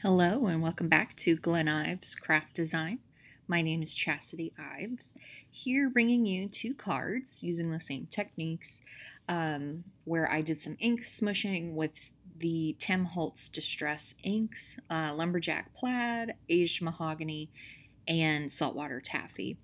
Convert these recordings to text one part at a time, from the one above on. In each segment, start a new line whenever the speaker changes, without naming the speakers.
Hello and welcome back to Glen Ives Craft Design. My name is Chastity Ives, here bringing you two cards using the same techniques where I did some ink smushing with the Tim Holtz Distress inks, Lumberjack Plaid, Aged Mahogany, and Saltwater Taffy.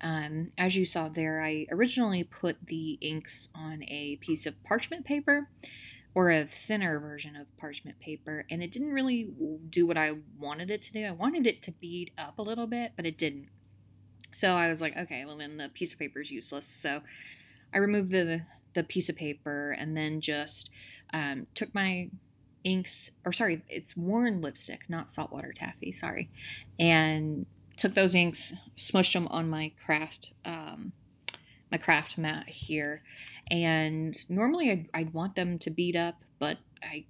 As you saw there, I originally put the inks on a piece of parchment paper or a thinner version of parchment paper, and it didn't really do what I wanted it to do. I wanted it to bead up a little bit, but it didn't. So I was like, okay, well then the piece of paper is useless. So I removed the piece of paper and then just took my inks, or sorry, it's worn lipstick, not saltwater taffy, sorry, and took those inks, smushed them on my craft mat here. And normally I'd want them to bead up, but I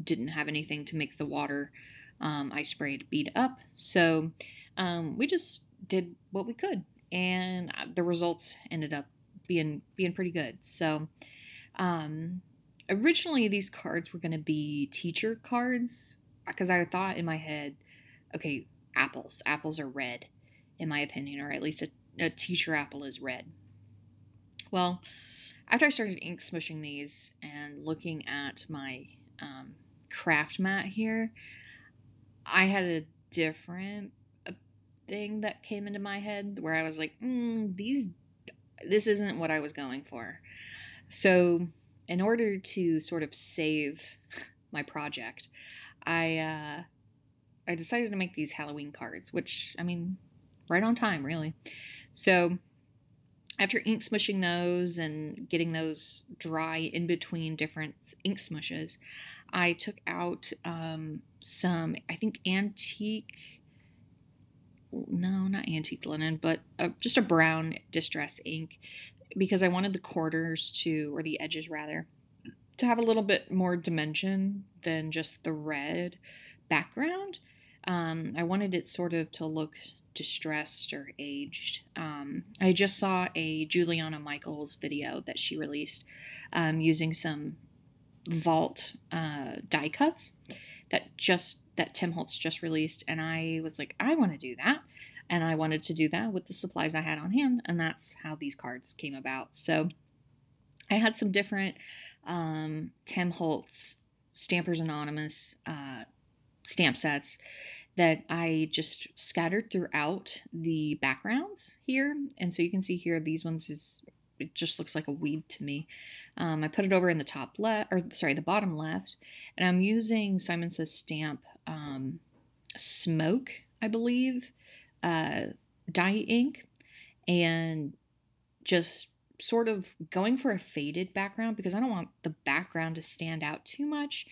didn't have anything to make the water I sprayed bead up. So we just did what we could, and the results ended up being pretty good. So originally these cards were going to be teacher cards because I thought in my head, okay, apples are red, in my opinion, or at least a teacher apple is red. Well, after I started ink smushing these and looking at my craft mat here, I had a different thing that came into my head where I was like, this isn't what I was going for. So, in order to sort of save my project, I decided to make these Halloween cards, which, I mean, right on time, really. So, after ink smushing those and getting those dry in between different ink smushes, I took out some, I think, not antique linen, but just a brown distress ink, because I wanted the corners or the edges rather, to have a little bit more dimension than just the red background. I wanted it sort of to look distressed or aged. I just saw a Juliana Michaels video that she released using some vault die cuts that Tim Holtz just released, and I was like, I want to do that, and I wanted to do that with the supplies I had on hand, and that's how these cards came about. So I had some different Tim Holtz Stampers Anonymous stamp sets that I just scattered throughout the backgrounds here. And so you can see here, these ones it just looks like a weed to me. I put it over in the top left, or sorry, the bottom left, and I'm using Simon Says Stamp Smoke, I believe, dye ink, and just sort of going for a faded background because I don't want the background to stand out too much.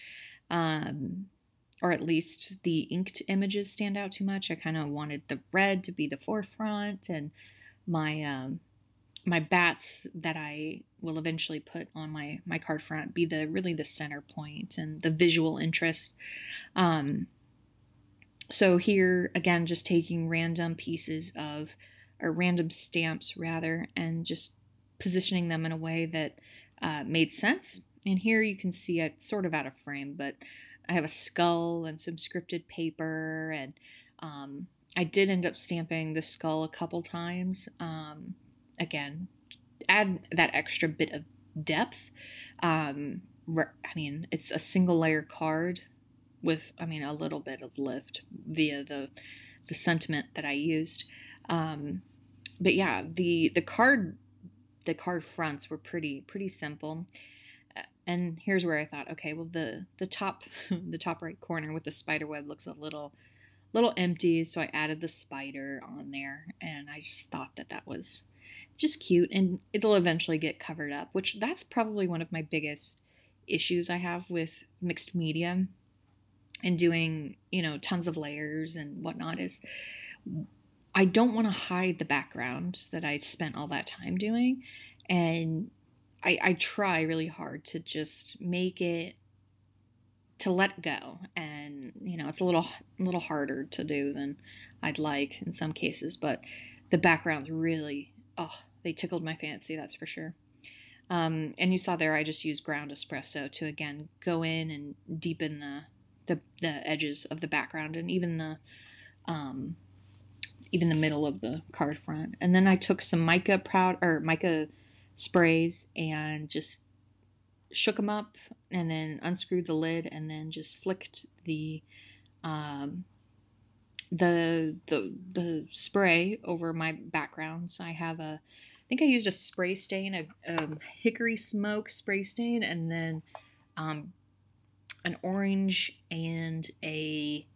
Or at least the inked images stand out too much. I kind of wanted the red to be the forefront, and my bats that I will eventually put on my card front be really the center point and the visual interest. So here again, just taking random pieces or random stamps rather, and just positioning them in a way that made sense. And here you can see it's sort of out of frame, but I have a skull and some scripted paper, and I did end up stamping the skull a couple times. Again, add that extra bit of depth. I mean, it's a single layer card with, I mean, a little bit of lift via the sentiment that I used. But yeah, the card fronts were pretty simple. And here's where I thought, okay, well the top the top right corner with the spider web looks a little empty, so I added the spider on there, and I just thought that was just cute, and it'll eventually get covered up, which that's probably one of my biggest issues I have with mixed media and doing, tons of layers and whatnot, is I don't want to hide the background that I spent all that time doing, and I try really hard to just make it, to let go, and it's a little harder to do than I'd like in some cases, but the backgrounds really, they tickled my fancy, that's for sure. And you saw there I just used ground espresso to again go in and deepen the the edges of the background, and even the middle of the card front. And then I took some mica sprays and just shook them up, and then unscrewed the lid, and then just flicked um, the spray over my backgrounds. I think I used a spray stain, a hickory smoke spray stain, and then um, an orange and I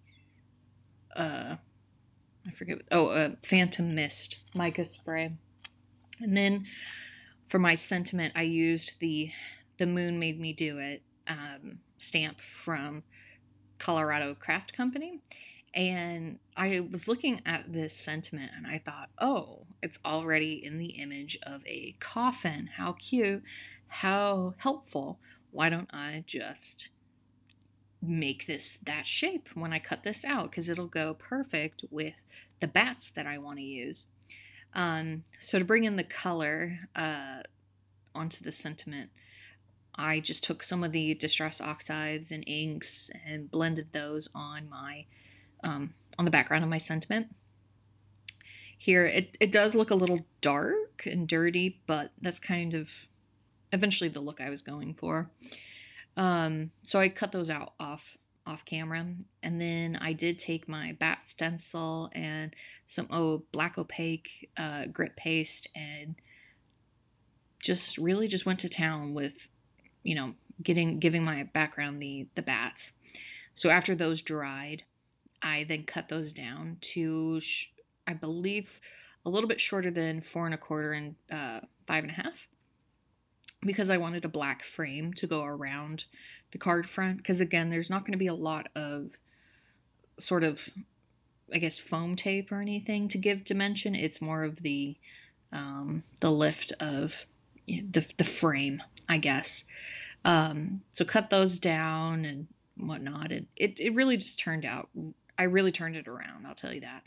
forget. Oh, a Phantom Mist mica spray. And then for my sentiment, I used the Moon Made Me Do It stamp from Colorado Craft Company. And I was looking at this sentiment and I thought, oh, it's already in the image of a coffin. How cute. How helpful. Why don't I just make this that shape when I cut this out? Because it'll go perfect with the bats that I want to use. So to bring in the color onto the sentiment, I just took some of the Distress Oxides and inks and blended those on the background of my sentiment. Here, it does look a little dark and dirty, but that's kind of eventually the look I was going for. So I cut those out off camera, and then I did take my bat stencil and some black opaque grit paste, and just went to town with, giving my background the bats. So after those dried, I then cut those down to, I believe, a little bit shorter than 4 1/4 and 5 1/2, because I wanted a black frame to go around the card front. Because again, there's not going to be a lot of sort of, I guess, foam tape or anything to give dimension. It's more of the lift of the frame, I guess. So cut those down and whatnot, and it really just turned out. I really turned it around, I'll tell you that.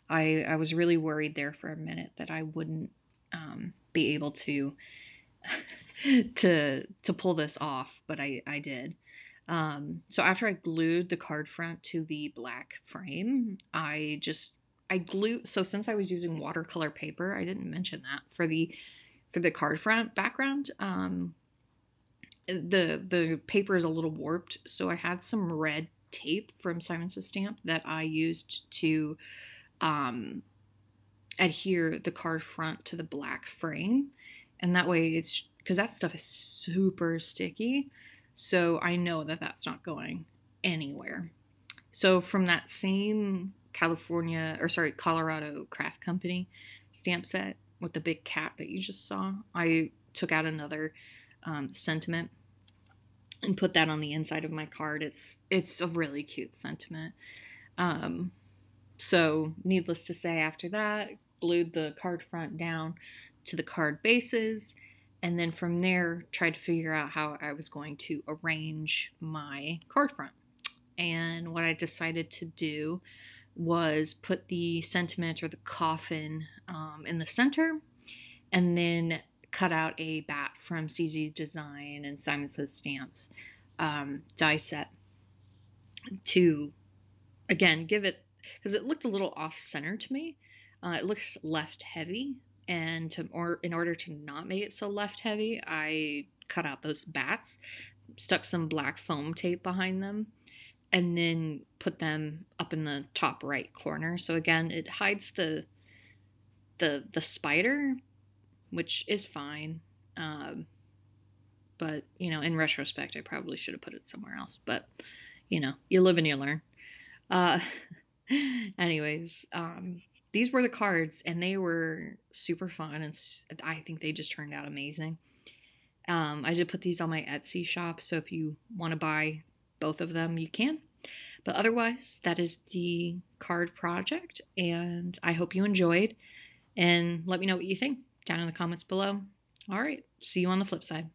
I was really worried there for a minute that I wouldn't be able to to pull this off, but I did. So after I glued the card front to the black frame, I glued. So since I was using watercolor paper, I didn't mention that for the card front background. The paper is a little warped, so I had some red tape from Simon Says Stamp that I used to adhere the card front to the black frame, and that way it's, because that stuff is super sticky, so I know that that's not going anywhere. So from that same Colorado Craft Company stamp set with the big cat that you just saw, I took out another sentiment and put that on the inside of my card. It's a really cute sentiment. So needless to say, after that, glued the card front down to the card bases, and then from there tried to figure out how I was going to arrange my card front. And what I decided to do was put the sentiment or the coffin in the center, and then cut out a bat from CZ Design and Simon Says Stamps die set to, again, give it, because it looked a little off-center to me. It looked left heavy, and in order to not make it so left heavy, I cut out those bats, stuck some black foam tape behind them, and then put them up in the top right corner. So again, it hides the spider, which is fine. But, in retrospect, I probably should have put it somewhere else. But, you live and you learn. Anyways, these were the cards, and they were super fun, and I think they just turned out amazing. I did put these on my Etsy shop, so if you want to buy both of them, you can. But otherwise, that is the card project, and I hope you enjoyed, and let me know what you think down in the comments below. All right, see you on the flip side.